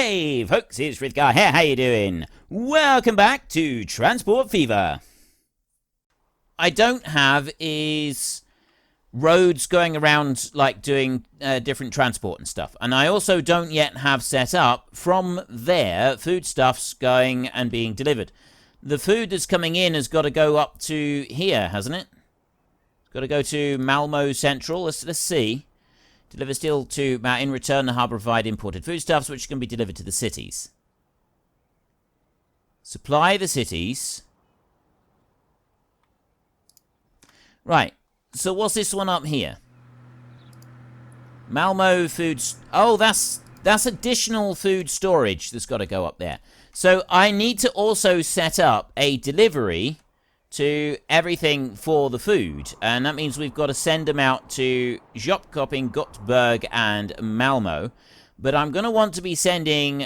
Hey folks, it's Frithgar here, how you doing? Welcome back to Transport Fever. I don't have is roads going around like doing different transport and stuff. And I also don't yet have set up from there foodstuffs going and being delivered. The food that's coming in has got to go up to here, hasn't it? It's got to go to Malmo Central. Let's see. Deliver steel to in return the harbour provide imported foodstuffs which can be delivered to the cities. Supply the cities. Right. So what's this one up here? Malmo foods. Oh, that's additional food storage that's got to go up there. So I need to also set up a delivery to everything for the food, and that means we've got to send them out to Jopkoping, Gothenburg, and Malmo. But I'm going to want to be sending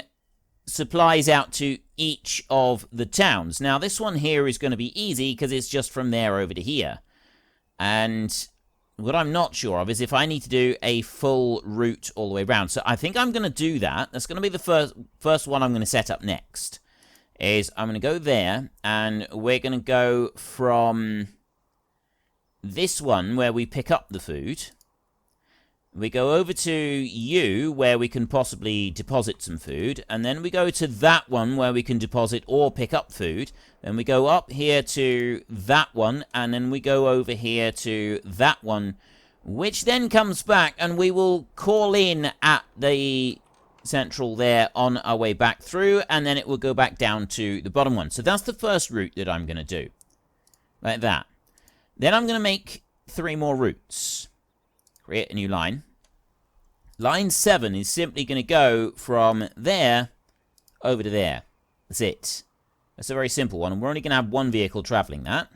supplies out to each of the towns. Now, this one here is going to be easy because it's just from there over to here. And what I'm not sure of is if I need to do a full route all the way around. So I think I'm going to do that. That's going to be the first one I'm going to set up next. Is I'm going to go there, and we're going to go from this one where we pick up the food. We go over to you where we can possibly deposit some food, and then we go to that one where we can deposit or pick up food. Then we go up here to that one, and then we go over here to that one, which then comes back, and we will call in at the central there on our way back through, and then it will go back down to the bottom one. So that's the first route that I'm going to do. Like that. Then I'm going to make 3 more routes. Create a new line. Line 7 is simply going to go from there over to there. That's it. That's a very simple one, and we're only going to have one vehicle traveling that.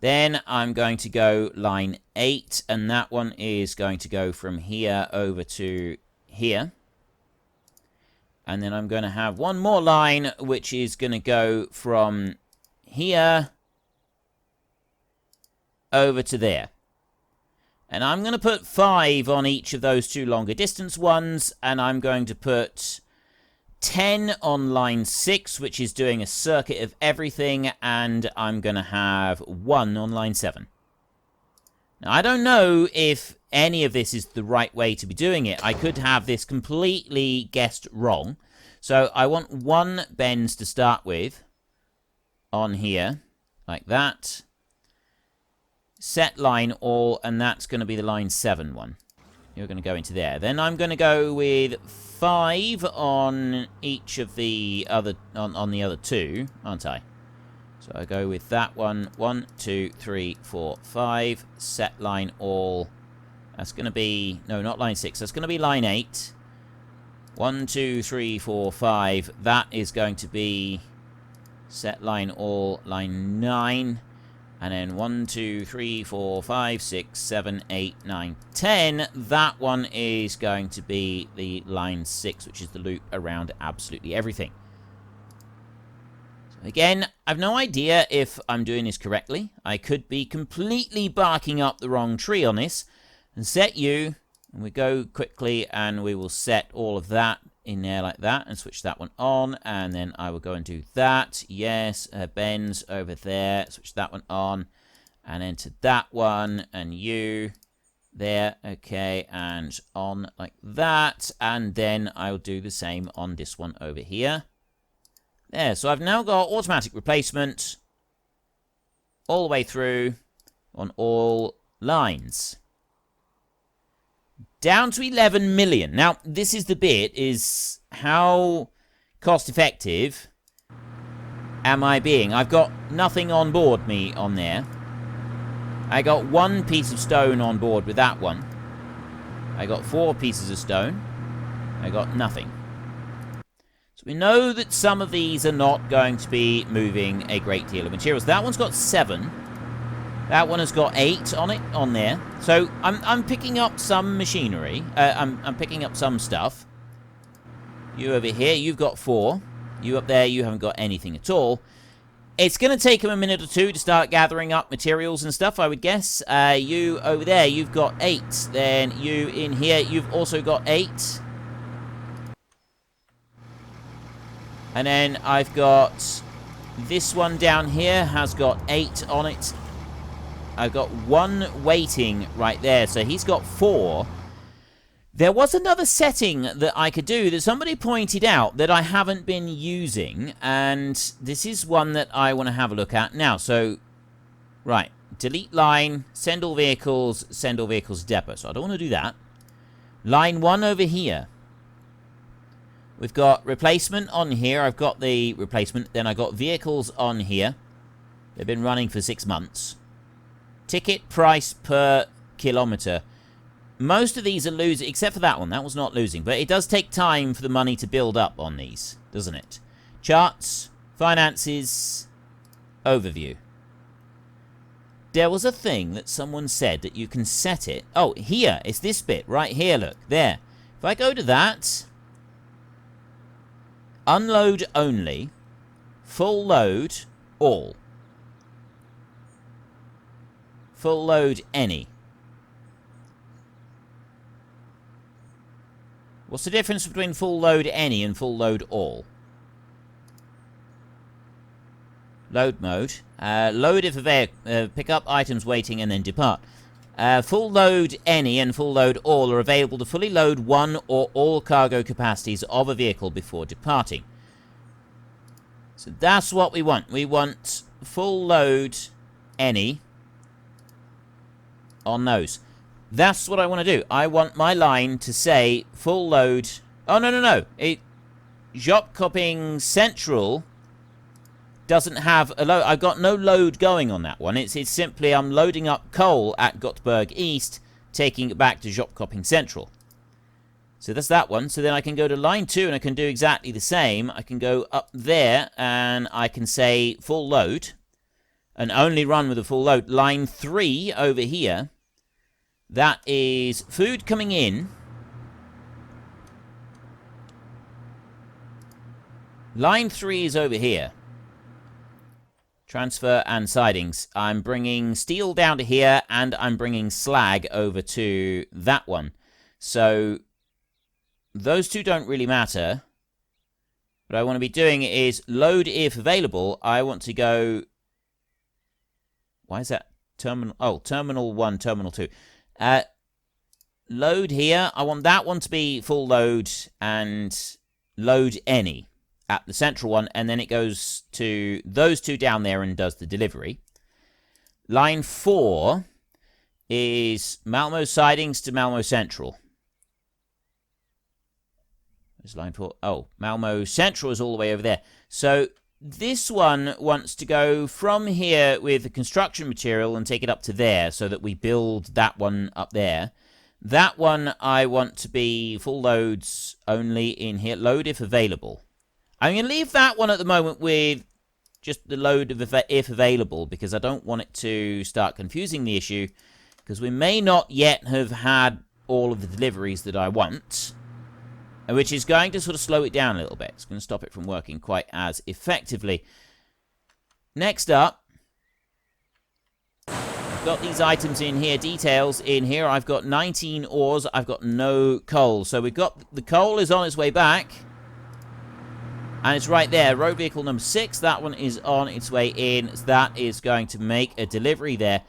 Then I'm going to go line 8, and that one is going to go from here over to here. And then I'm going to have one more line, which is going to go from here over to there. And I'm going to put 5 on each of those 2 longer distance ones. And I'm going to put 10 on line 6, which is doing a circuit of everything. And I'm going to have 1 on line 7. Now, I don't know if any of this is the right way to be doing it. I could have this completely guessed wrong. So I want 1 bends to start with on here, like that. Set line all, and that's going to be the line 7 one. You're going to go into there. Then I'm going to go with 5 on each of the other, on the other 2, aren't I? So I go with that one. 1, 2, 3, 4, 5. Set line all. That's going to be... No, not line 6. That's going to be line 8. 1, 2, 3, 4, 5. That is going to be... Set line all. Line 9. And then 1, 2, 3, 4, 5, 6, 7, 8, 9, 10. That one is going to be the line 6, which is the loop around absolutely everything. Again, I've no idea if I'm doing this correctly. I could be completely barking up the wrong tree on this. And set you, and we go quickly, and we will set all of that in there like that, and switch that one on, and then I will go and do that. Yes, bends over there, switch that one on, and then to that one, and you there, okay, and on like that, and then I'll do the same on this one over here. There, so I've now got automatic replacement all the way through on all lines. Down to 11 million. Now, this is the bit, is how cost effective am I being? I've got nothing on board me on there. I got 1 piece of stone on board with that one. I got 4 pieces of stone. I got nothing. So we know that some of these are not going to be moving a great deal of materials. That one's got 7. That one has got 8 on it, on there. So I'm picking up some machinery. I'm picking up some stuff. You over here, you've got 4. You up there, you haven't got anything at all. It's going to take them a minute or 2 to start gathering up materials and stuff, I would guess. You over there, you've got 8. Then you in here, you've also got 8. And then I've got this one down here has got 8 on it. I've got 1 waiting right there, so he's got 4. There was another setting that I could do that somebody pointed out that I haven't been using, and this is one that I want to have a look at now. So, right, delete line, send all vehicles depot. So I don't want to do that. Line 1 over here. We've got replacement on here. I've got the replacement. Then I got vehicles on here. They've been running for 6 months. Ticket price per kilometer. Most of these are losing, except for that one. That was not losing. But it does take time for the money to build up on these, doesn't it? Charts, finances, overview. There was a thing that someone said that you can set it. Oh, here. It's this bit. Right here, look. There. If I go to that. Unload only. Full load, all. Full load any. What's the difference between full load any and full load all? Load mode. Load if pick up items waiting and then depart. Full load any and full load all are available to fully load one or all cargo capacities of a vehicle before departing. So that's what we want. We want full load any on those. That's what I want to do. I want my line to say full load. Oh, no. Job copying central doesn't have a load. I've got no load going on that one. It's simply I'm loading up coal at Gothenburg East, taking it back to job copying central. So that's that one. So then I can go to line 2 and I can do exactly the same. I can go up there and I can say full load and only run with a full load. Line 3 over here. That is food coming in. Line 3 is over here. Transfer and sidings. I'm bringing steel down to here, and I'm bringing slag over to that one. So, those two don't really matter. What I want to be doing is load if available. I want to go... Why is that? Terminal... Oh, Terminal 1, Terminal 2. Load here. I want that one to be full load and load any at the central one, and then it goes to those two down there and does the delivery. Line 4 is Malmo sidings to Malmo Central. There's line 4. Oh, Malmo Central is all the way over there. So this one wants to go from here with the construction material and take it up to there so that we build that one up there. That one I want to be full loads only in here. Load if available. I'm going to leave that one at the moment with just the load of if available because I don't want it to start confusing the issue because we may not yet have had all of the deliveries that I want, which is going to sort of slow it down a little bit. It's going to stop it from working quite as effectively. Next up, I've got these items in here, details in here. I've got 19 ores. I've got no coal. So we've got the coal is on its way back. And it's right there, road vehicle number 6. That one is on its way in. So that is going to make a delivery there.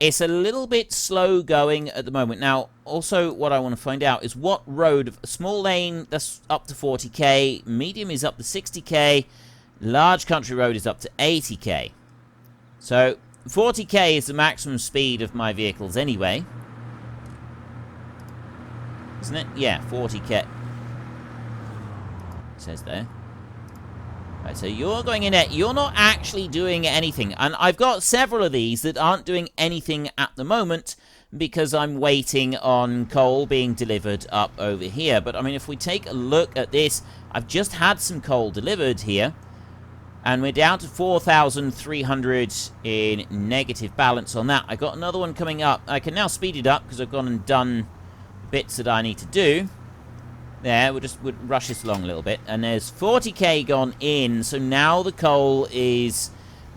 It's a little bit slow going at the moment. Now, also what I want to find out is what road, a small lane, that's up to 40k. Medium is up to 60k. Large country road is up to 80k. So, 40k is the maximum speed of my vehicles anyway. Isn't it? Yeah, 40k. It says there. Right, so you're going in there. You're not actually doing anything. And I've got several of these that aren't doing anything at the moment because I'm waiting on coal being delivered up over here. But, I mean, if we take a look at this, I've just had some coal delivered here. And we're down to 4,300 in negative balance on that. I got another one coming up. I can now speed it up because I've gone and done bits that I need to do. There, we'll rush this along a little bit. And there's 40k gone in, so now the coal is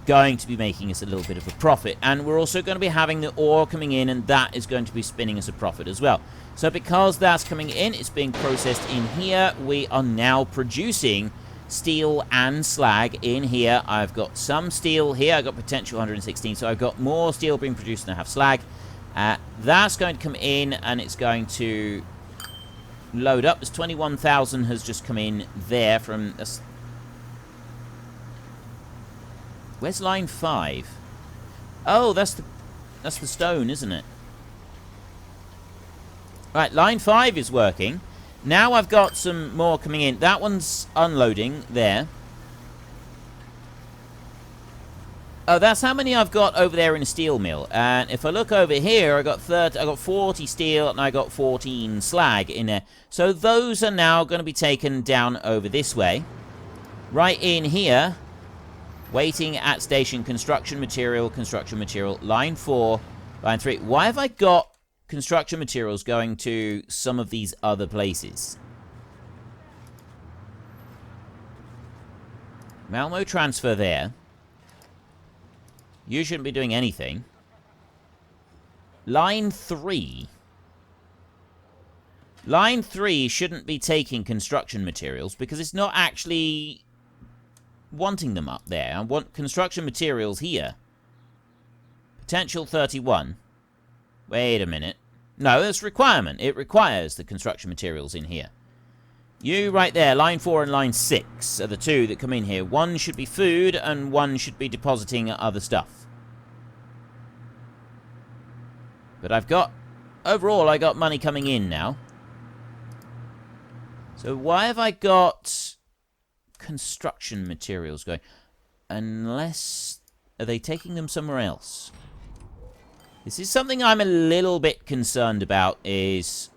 going to be making us a little bit of a profit. And we're also going to be having the ore coming in, and that is going to be spinning us a profit as well. So because that's coming in, it's being processed in here, we are now producing steel and slag in here. I've got some steel here. I've got potential 116, so I've got more steel being produced than I have slag. That's going to come in, and it's going to load up. There's 21,000 has just come in there from... Where's line 5? Oh, that's the stone, isn't it? Right, line 5 is working. Now I've got some more coming in. That one's unloading there. Oh, that's how many I've got over there in a steel mill. And if I look over here, I got 40 steel and I got 14 slag in there. So those are now going to be taken down over this way. Right in here, waiting at station, construction material, line 4, line 3. Why have I got construction materials going to some of these other places? Malmo transfer there. You shouldn't be doing anything. Line 3. Line 3 shouldn't be taking construction materials because it's not actually wanting them up there. I want construction materials here. Potential 31. Wait a minute. No, that's requirement. It requires the construction materials in here. You right there, line 4 and line 6 are the two that come in here. One should be food and one should be depositing other stuff. But I've got... Overall, I got money coming in now. So why have I got construction materials going? Unless... Are they taking them somewhere else? This is something I'm a little bit concerned about, is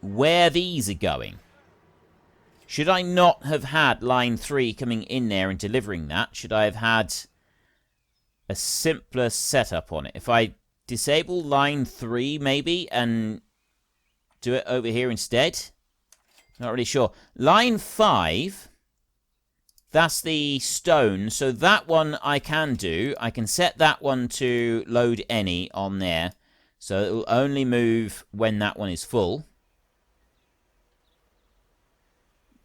where these are going. Should I not have had line 3 coming in there and delivering that? Should I have had a simpler setup on it? If I disable line 3 maybe and do it over here instead? Not really sure. Line 5... That's the stone, so that one I can do. I can set that one to load any on there. So it will only move when that one is full.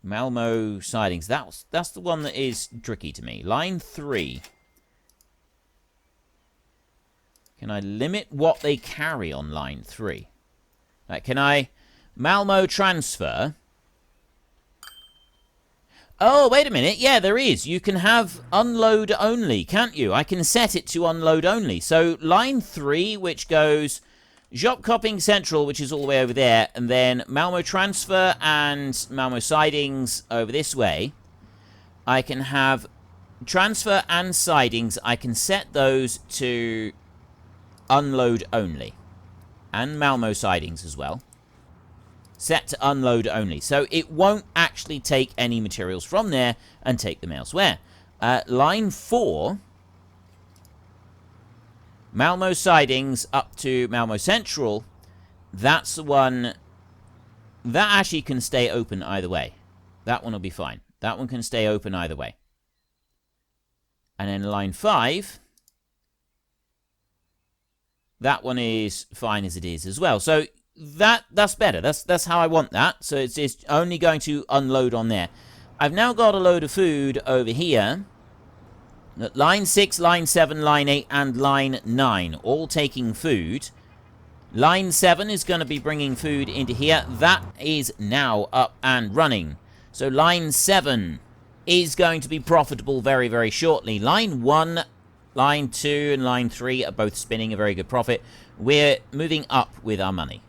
Malmo sidings. That's the one that is tricky to me. Line 3. Can I limit what they carry on line 3? Right, can I Malmo transfer... Oh, wait a minute. Yeah, there is. You can have unload only, can't you? I can set it to unload only. So line 3, which goes Job Copying Central, which is all the way over there, and then Malmo Transfer and Malmo Sidings over this way. I can have transfer and sidings. I can set those to unload only. And Malmo Sidings as well. Set to unload only. So it won't actually take any materials from there and take them elsewhere. Line 4, Malmo Sidings up to Malmo Central. That's the one that actually can stay open either way. That one will be fine. That one can stay open either way. And then line 5, that one is fine as it is as well. So that's better. That's how I want that. So it's only going to unload on there. I've now got a load of food over here. Line 6, line 7, line 8, and line 9, all taking food. Line 7 is going to be bringing food into here. That is now up and running. So line 7 is going to be profitable very, very shortly. Line 1, line 2, and line 3 are both spinning a very good profit. We're moving up with our money.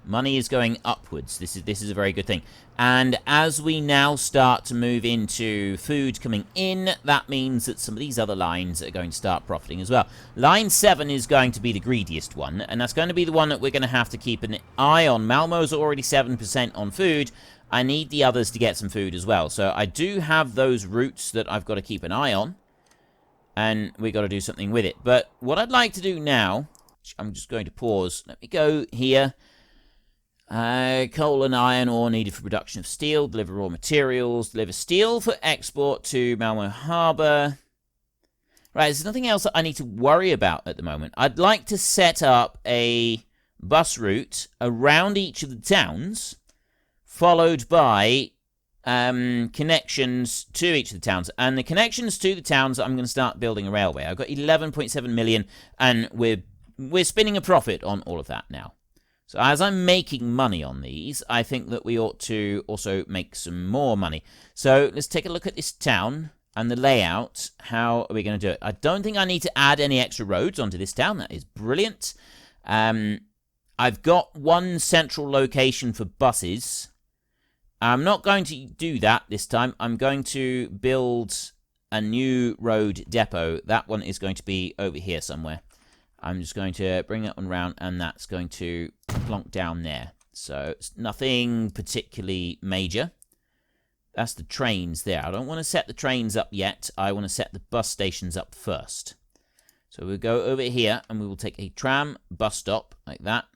Money is going upwards. This is a very good thing. And as we now start to move into food coming in, that means that some of these other lines are going to start profiting as well. Line 7 is going to be the greediest one, and that's going to be the one that we're going to have to keep an eye on. Malmo's already 7% on food. I need the others to get some food as well. So I do have those routes that I've got to keep an eye on, and we've got to do something with it. But what I'd like to do now, I'm just going to pause. Let me go here. Coal and iron ore needed for production of steel. Deliver raw materials. Deliver steel for export to Malmo Harbour. Right, there's nothing else that I need to worry about at the moment. I'd like to set up a bus route around each of the towns, followed by connections to each of the towns. And the connections to the towns, I'm going to start building a railway. I've got 11.7 million, and we're spinning a profit on all of that now. So as I'm making money on these, I think that we ought to also make some more money. So let's take a look at this town and the layout. How are we going to do it? I don't think I need to add any extra roads onto this town. That is brilliant. I've got one central location for buses. I'm not going to do that this time. I'm going to build a new road depot. That one is going to be over here somewhere. I'm just going to bring that one round, and that's going to plonk down there. So it's nothing particularly major. That's the trains there. I don't want to set the trains up yet. I want to set the bus stations up first. So we'll go over here, and we will take a tram bus stop like that.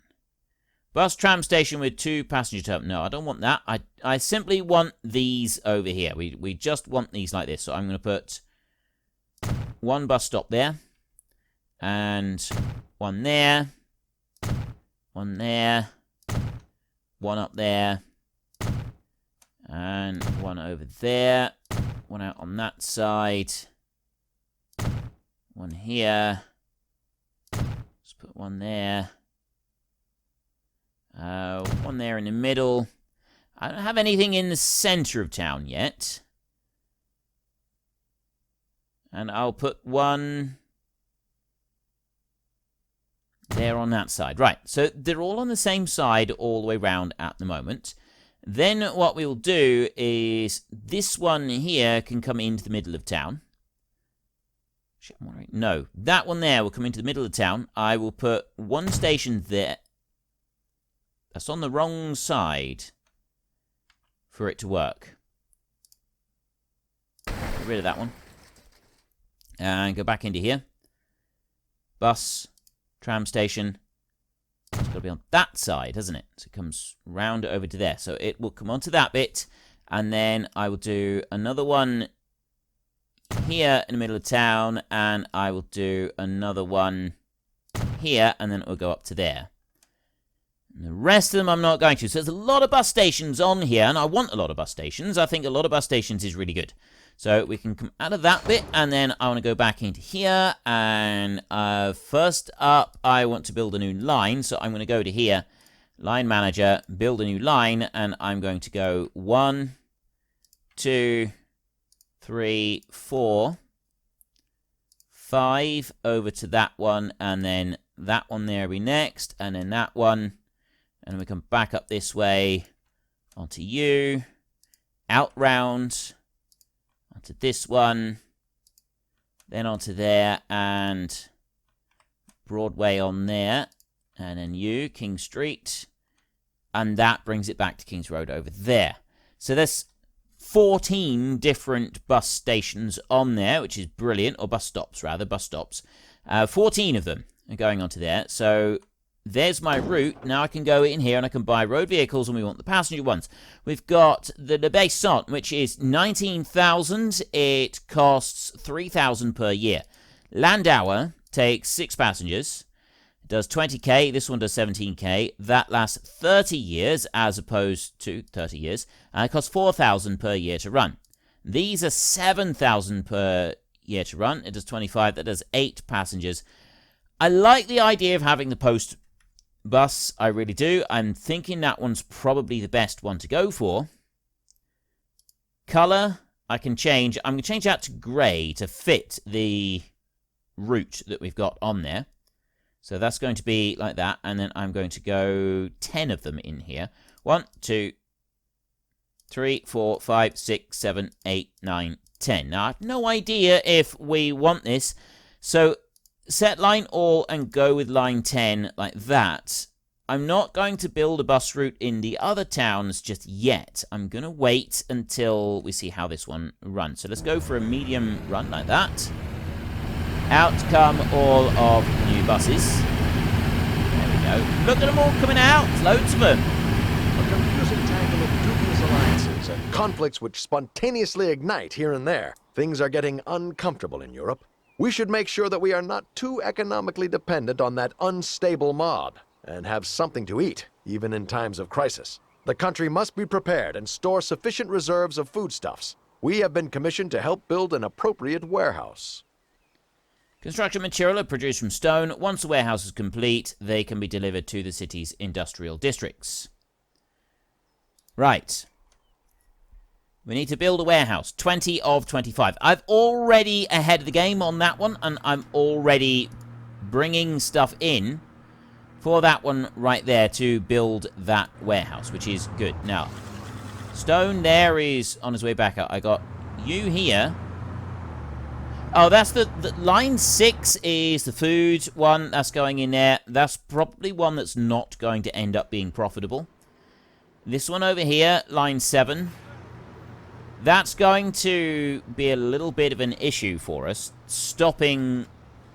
Bus tram station with 2 passenger terminals. No, I don't want that. I simply want these over here. We just want these like this. So I'm going to put 1 bus stop there. And 1 there. 1 there. 1 up there. And 1 over there. 1 out on that side. 1 here. Let's put 1 there. 1 there in the middle. I don't have anything in the center of town yet. And I'll put 1 there on that side. Right, so they're all on the same side all the way around at the moment. Then what we will do is this one here can come into the middle of town. No, that one there will come into the middle of town. I will put 1 station there. That's on the wrong side for it to work. Get rid of that one. And go back into here. Bus. Tram station. It's got to be on that side, hasn't it? So it comes round over to there. So it will come onto that bit. And then I will do another one here in the middle of town. And I will do another one here. And then it will go up to there. And the rest of them I'm not going to. So there's a lot of bus stations on here. And I want a lot of bus stations. I think a lot of bus stations is really good. So we can come out of that bit, and then I want to go back into here, and first up, I want to build a new line, so I'm going to go to here, line manager, build a new line, and I'm going to go 1, 2, 3, 4, 5, over to that one, and then that one there will be next, and then that one, and we come back up this way, onto you, out round, onto this one, then onto there, and Broadway on there, and then you, King Street, and that brings it back to King's Road over there. So there's 14 different bus stations on there, which is brilliant, or bus stops rather, bus stops. 14 of them are going onto there, so there's my route. Now I can go in here and I can buy road vehicles, and we want the passenger ones. We've got the Le Besant, which is 19,000. It costs 3,000 per year. Landauer takes 6 passengers. It does 20k. This one does 17k. That lasts 30 years as opposed to 30 years. And it costs 4,000 per year to run. These are 7,000 per year to run. It does 25. That does 8 passengers. I like the idea of having the post bus, I really do. I'm thinking that one's probably the best one to go for. Color, I can change. I'm going to change that to grey to fit the route that we've got on there. So that's going to be like that. And then I'm going to go 10 of them in here. 1, 2, 3, 4, 5, 6, 7, 8, 9, 10. Now, I have no idea if we want this. So set line all and go with line 10 like that. I'm not going to build a bus route in the other towns just yet. I'm going to wait until we see how this one runs. So let's go for a medium run like that. Out come all of the new buses. There we go. Look at them all coming out. Loads of them. A confusing tangle of dubious alliances and conflicts which spontaneously ignite here and there. Things are getting uncomfortable in Europe. We should make sure that we are not too economically dependent on that unstable mob and have something to eat, even in times of crisis. The country must be prepared and store sufficient reserves of foodstuffs. We have been commissioned to help build an appropriate warehouse. Construction material are produced from stone. Once the warehouse is complete, they can be delivered to the city's industrial districts. Right. We need to build a warehouse. 20 of 25. I've already ahead of the game on that one, and I'm already bringing stuff in for that one right there to build that warehouse, which is good. Now, stone there is on his way back out. I got you here. Oh, that's the line 6 is the food one that's going in there. That's probably one that's not going to end up being profitable. This one over here, line 7. That's going to be a little bit of an issue for us. It's going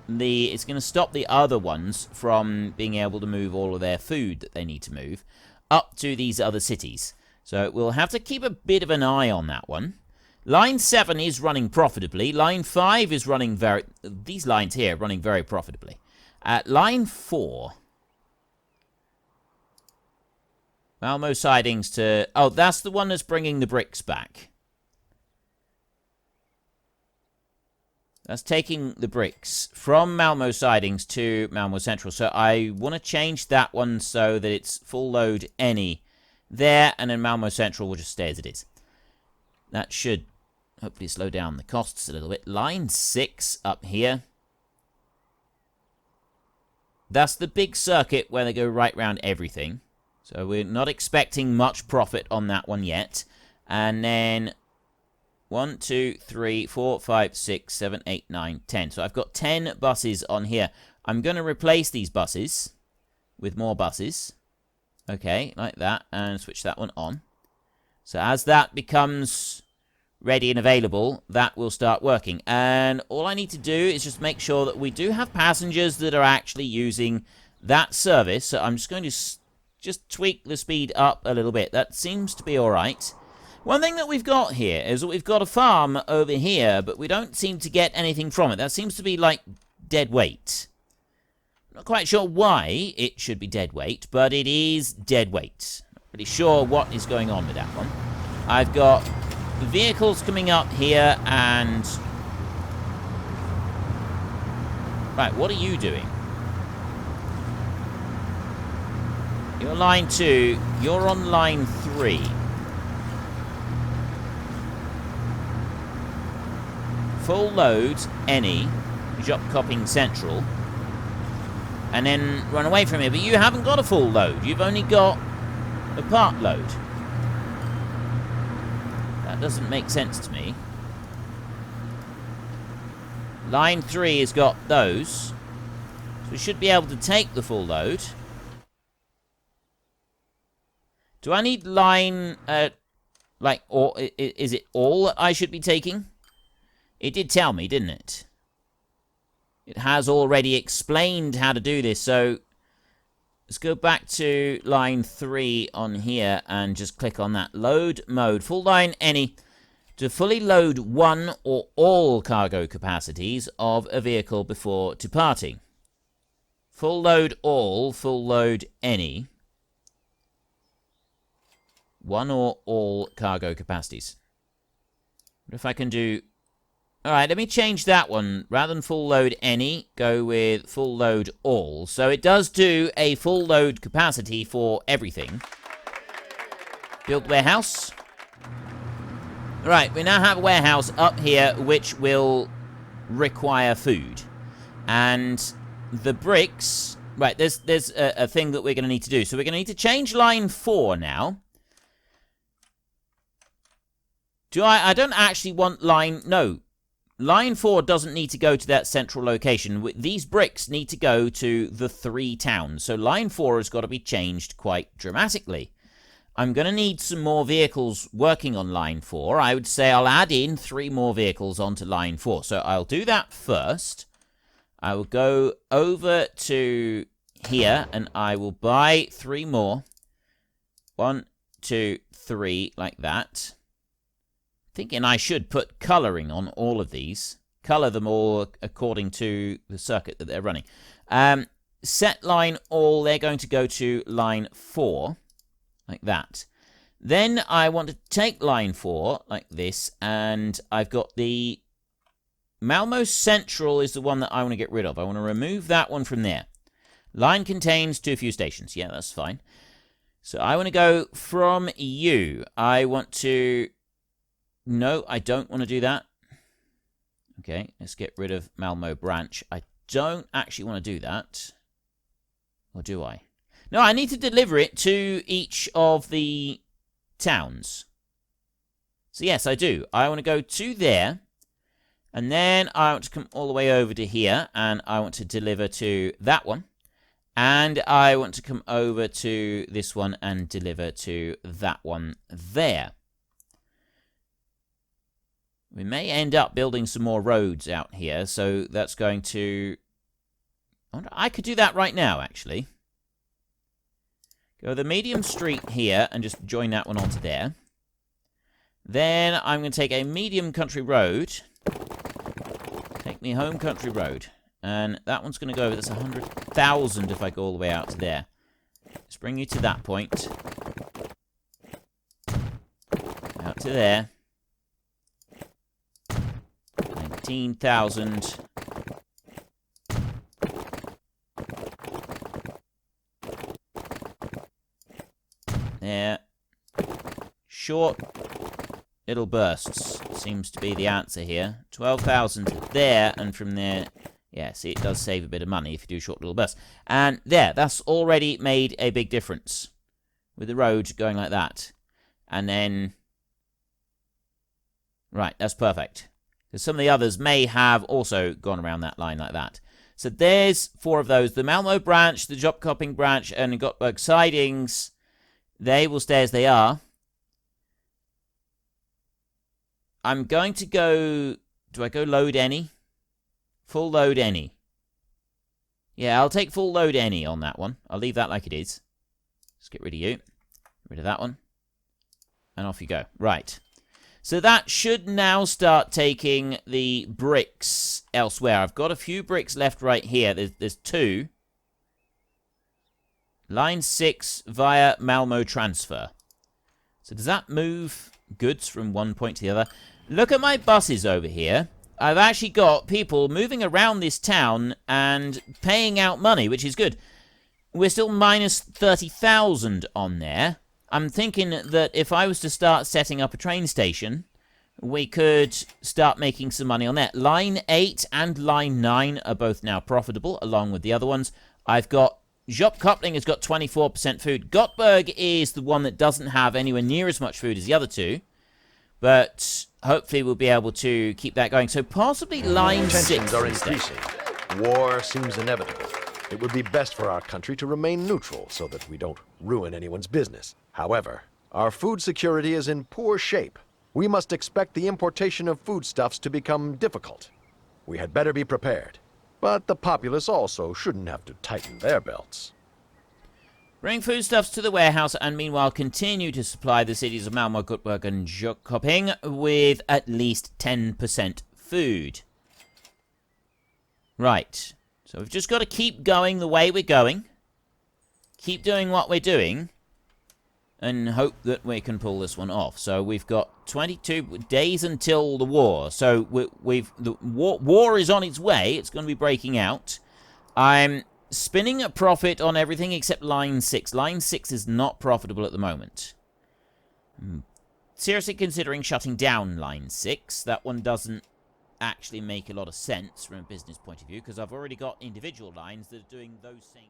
to stop the other ones from being able to move all of their food that they need to move up to these other cities. So we'll have to keep a bit of an eye on that one. Line 7 is running profitably. Line 5 is running these lines here running very profitably. At line 4, Malmo sidings to... Oh, that's the one that's bringing the bricks back. That's taking the bricks from Malmo sidings to Malmo Central. So I want to change that one so that it's full load any there. And then Malmo Central will just stay as it is. That should hopefully slow down the costs a little bit. Line 6 up here. That's the big circuit where they go right round everything. So we're not expecting much profit on that one yet. And then 1, 2, 3, 4, 5, 6, 7, 8, 9, 10. So I've got 10 buses on here. I'm going to replace these buses with more buses. Okay, like that. And switch that one on. So as that becomes ready and available, that will start working. And all I need to do is just make sure that we do have passengers that are actually using that service. So I'm just going to just tweak the speed up a little bit. That seems to be all right. One thing that we've got here is that we've got a farm over here, but we don't seem to get anything from it. That seems to be like dead weight. Not quite sure why it should be dead weight, but it is dead weight. Not really sure what is going on with that one. I've got vehicles coming up here and... Right, what are you doing? You're line 2. You're on line 3. Full load, any. Job copying central. And then run away from here. But you haven't got a full load. You've only got a part load. That doesn't make sense to me. Line 3 has got those. So we should be able to take the full load. Do I need line, or is it all that I should be taking? It did tell me, didn't it? It has already explained how to do this, so let's go back to line 3 on here and just click on that. Load mode. Full line any. To fully load one or all cargo capacities of a vehicle before departing. Full load all, full load any. One or all cargo capacities. What if I can do... Alright, let me change that one. Rather than full load any, go with full load all. So it does do a full load capacity for everything. Build warehouse. Right, we now have a warehouse up here which will require food. And the bricks... Right, there's a thing that we're going to need to do. So we're going to need to change line 4 now. I don't actually want line... No. Line 4 doesn't need to go to that central location. These bricks need to go to the 3 towns. So line 4 has got to be changed quite dramatically. I'm going to need some more vehicles working on line 4. I would say I'll add in 3 more vehicles onto line 4. So I'll do that first. I will go over to here and I will buy 3 more. 1, 2, 3, like that. Thinking I should put colouring on all of these. Colour them all according to the circuit that they're running. Set line all, they're going to go to line 4. Like that. Then I want to take line 4 like this, and I've got the Malmo Central is the one that I want to get rid of. I want to remove that one from there. Line contains too few stations. Yeah, that's fine. So I want to go from you. I want to... No, I don't want to do that. Okay, let's get rid of Malmo Branch. I don't actually want to do that. Or do I? No, I need to deliver it to each of the towns. So yes, I do. I want to go to there. And then I want to come all the way over to here. And I want to deliver to that one. And I want to come over to this one and deliver to that one there. We may end up building some more roads out here, so that's going to... I could do that right now, actually. Go the medium street here and just join that one onto there. Then I'm going to take a medium country road. Take me home country road. And that one's going to go over. That's 100,000 if I go all the way out to there. Let's bring you to that point. Out to there. 19,000. There. Short little bursts seems to be the answer here. 12,000 there, and from there, yeah, see, it does save a bit of money if you do short little bursts. And there, that's already made a big difference with the road going like that. And then, right, that's perfect. Because some of the others may have also gone around that line like that. So there's 4 of those. The Malmo branch, the Job Copping branch, and the Gothenburg sidings, they will stay as they are. I'm going to go... Do I go load any? Full load any. Yeah, I'll take full load any on that one. I'll leave that like it is. Let's get rid of you. Get rid of that one. And off you go. Right. So that should now start taking the bricks elsewhere. I've got a few bricks left right here. There's 2. Line 6 via Malmo transfer. So does that move goods from one point to the other? Look at my buses over here. I've actually got people moving around this town and paying out money, which is good. We're still minus 30,000 on there. I'm thinking that if I was to start setting up a train station, we could start making some money on that. Line 8 and Line 9 are both now profitable, along with the other ones. I've got Job Coupling has got 24% food. Gothenburg is the one that doesn't have anywhere near as much food as the other 2. But hopefully we'll be able to keep that going. So possibly Line 6. Tensions are increasing. War seems inevitable. It would be best for our country to remain neutral so that we don't ruin anyone's business. However, our food security is in poor shape. We must expect the importation of foodstuffs to become difficult. We had better be prepared. But the populace also shouldn't have to tighten their belts. Bring foodstuffs to the warehouse and meanwhile continue to supply the cities of Malmö, Gothenburg and Jönköping with at least 10% food. Right. So we've just got to keep going the way we're going. Keep doing what we're doing. And hope that we can pull this one off. So we've got 22 days until the war. So the war is on its way. It's going to be breaking out. I'm spinning a profit on everything except Line 6. Line 6 is not profitable at the moment. Seriously considering shutting down Line 6. That one doesn't actually make a lot of sense from a business point of view, because I've already got individual lines that are doing those same...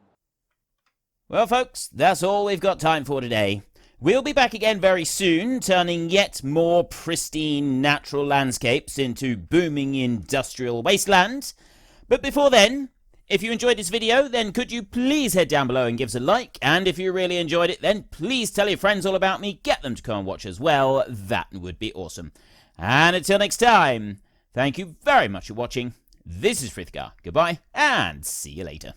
Well, folks, that's all we've got time for today. We'll be back again very soon, turning yet more pristine natural landscapes into booming industrial wasteland. But before then, if you enjoyed this video, then could you please head down below and give us a like? And if you really enjoyed it, then please tell your friends all about me. Get them to come and watch as well. That would be awesome. And until next time, thank you very much for watching. This is Frithgar. Goodbye, and see you later.